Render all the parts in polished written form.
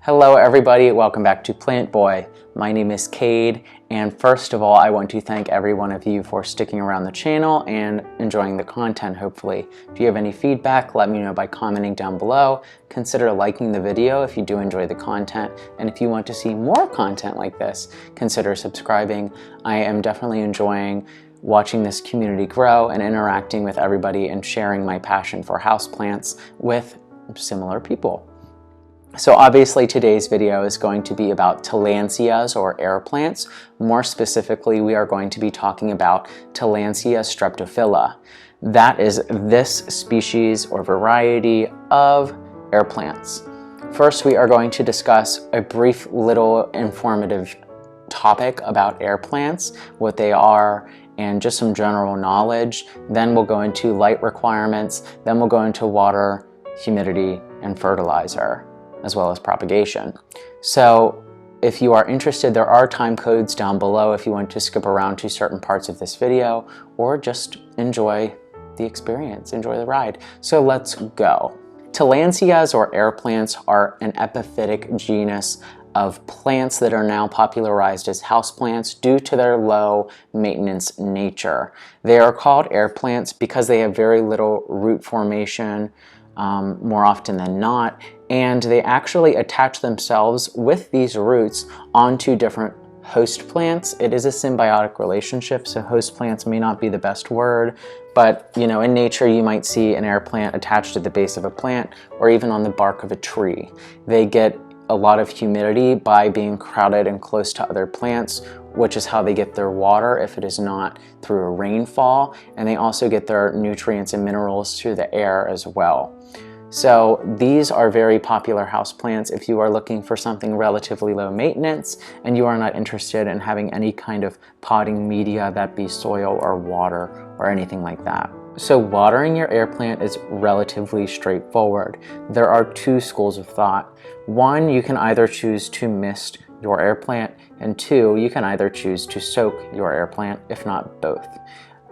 Hello everybody, welcome back to Plant Boy. My name is Cade, and first of all I want to thank every one of you for sticking around the channel and enjoying the content hopefully. If you have any feedback, let me know by commenting down below. Consider liking the video if you do enjoy the content, and if you want to see more content like this, consider subscribing. I am definitely enjoying watching this community grow and interacting with everybody and sharing my passion for houseplants with similar people. So obviously today's video is going to be about Tillandsias or air plants. More specifically, we are going to be talking about Tillandsia streptophylla. That is this species or variety of air plants. First, we are going to discuss a brief little informative topic about air plants, what they are, and just some general knowledge. Then we'll go into light requirements. Then we'll go into water, humidity, and fertilizer, as well as propagation. So if you are interested, there are time codes down below if you want to skip around to certain parts of this video or just enjoy the experience, enjoy the ride. So let's go. Tillandsias or air plants are an epiphytic genus of plants that are now popularized as houseplants due to their low maintenance nature. They are called air plants because they have very little root formation, more often than not, and they actually attach themselves with these roots onto different host plants. It is a symbiotic relationship, so host plants may not be the best word, but you know, in nature you might see an air plant attached to the base of a plant or even on the bark of a tree. They get a lot of humidity by being crowded and close to other plants, which is how they get their water if it is not through a rainfall, and they also get their nutrients and minerals through the air as well. So these are very popular houseplants if you are looking for something relatively low maintenance and you are not interested in having any kind of potting media, that be soil or water or anything like that. So watering your air plant is relatively straightforward. There are two schools of thought. One, you can either choose to mist your air plant, and two, you can either choose to soak your air plant, if not both.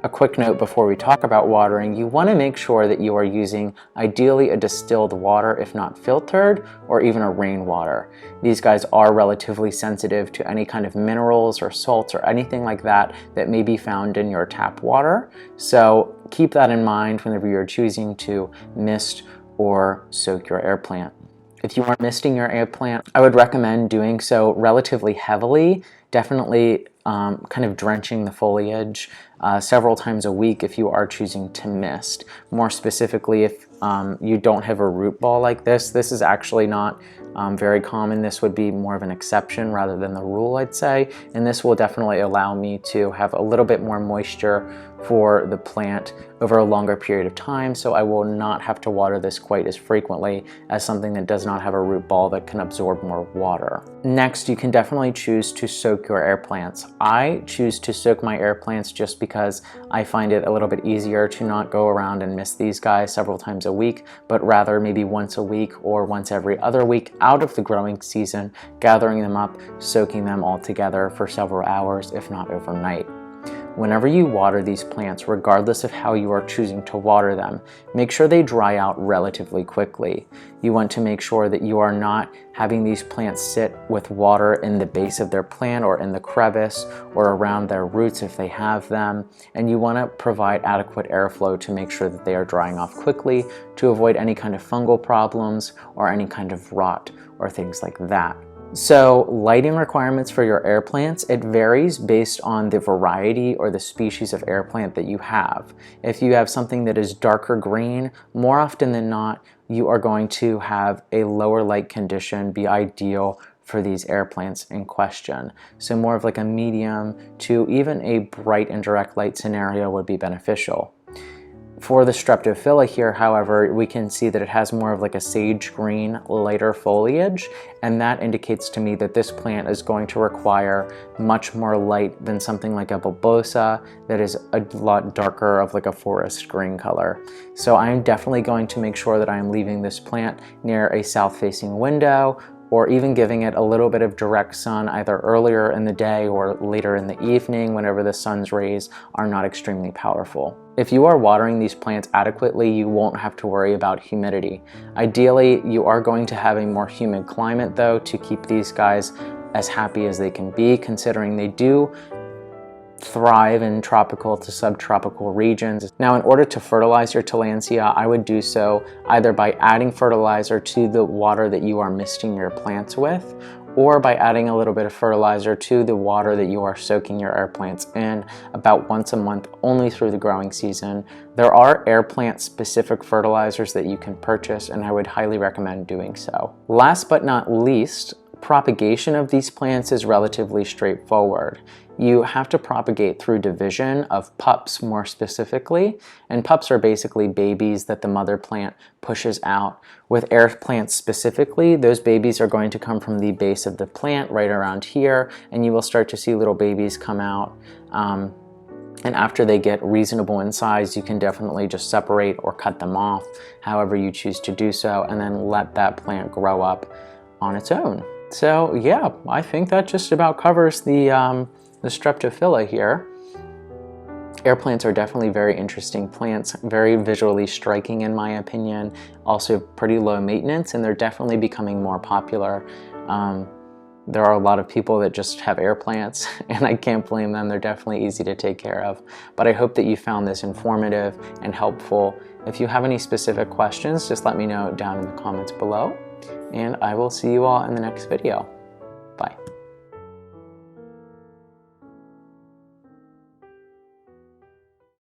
A quick note before we talk about watering, you want to make sure that you are using ideally a distilled water, if not filtered, or even a rainwater. These guys are relatively sensitive to any kind of minerals or salts or anything like that that may be found in your tap water. So keep that in mind whenever you're choosing to mist or soak your air plant. If you are misting your air plant, I would recommend doing so relatively heavily, definitely kind of drenching the foliage several times a week if you are choosing to mist. More specifically, if you don't have a root ball like this is actually not very common. This would be more of an exception rather than the rule, I'd say, and this will definitely allow me to have a little bit more moisture for the plant over a longer period of time, so I will not have to water this quite as frequently as something that does not have a root ball that can absorb more water. Next, you can definitely choose to soak your air plants. I choose to soak my air plants just because I find it a little bit easier to not go around and mist these guys several times a week, but rather maybe once a week or once every other week out of the growing season, gathering them up, soaking them all together for several hours, if not overnight. Whenever you water these plants, regardless of how you are choosing to water them, make sure they dry out relatively quickly. You want to make sure that you are not having these plants sit with water in the base of their plant or in the crevice or around their roots if they have them, and you want to provide adequate airflow to make sure that they are drying off quickly to avoid any kind of fungal problems or any kind of rot or things like that. So lighting requirements for your air plants, it varies based on the variety or the species of air plant that you have. If you have something that is darker green, more often than not, you are going to have a lower light condition be ideal for these air plants in question. So more of like a medium to even a bright and direct light scenario would be beneficial. For the streptophylla here, however, we can see that it has more of like a sage green, lighter foliage, and that indicates to me that this plant is going to require much more light than something like a bulbosa that is a lot darker of like a forest green color. So I'm definitely going to make sure that I am leaving this plant near a south-facing window or even giving it a little bit of direct sun either earlier in the day or later in the evening whenever the sun's rays are not extremely powerful. If you are watering these plants adequately, you won't have to worry about humidity. Ideally, you are going to have a more humid climate though to keep these guys as happy as they can be, considering they do thrive in tropical to subtropical regions. Now, in order to fertilize your tillandsia, I would do so either by adding fertilizer to the water that you are misting your plants with, or by adding a little bit of fertilizer to the water that you are soaking your air plants in about once a month, only through the growing season. There are air plant specific fertilizers that you can purchase, and I would highly recommend doing so. Last but not least, propagation of these plants is relatively straightforward. You have to propagate through division of pups more specifically, and pups are basically babies that the mother plant pushes out. With air plants specifically, those babies are going to come from the base of the plant right around here, and you will start to see little babies come out. And after they get reasonable in size, you can definitely just separate or cut them off, however you choose to do so, and then let that plant grow up on its own. So yeah, I think that just about covers the Streptophila here. Air plants are definitely very interesting plants, very visually striking in my opinion, also pretty low maintenance, and they're definitely becoming more popular. There are a lot of people that just have air plants, and I can't blame them. They're definitely easy to take care of. But I hope that you found this informative and helpful. If you have any specific questions, just let me know down in the comments below, and I will see you all in the next video. Bye.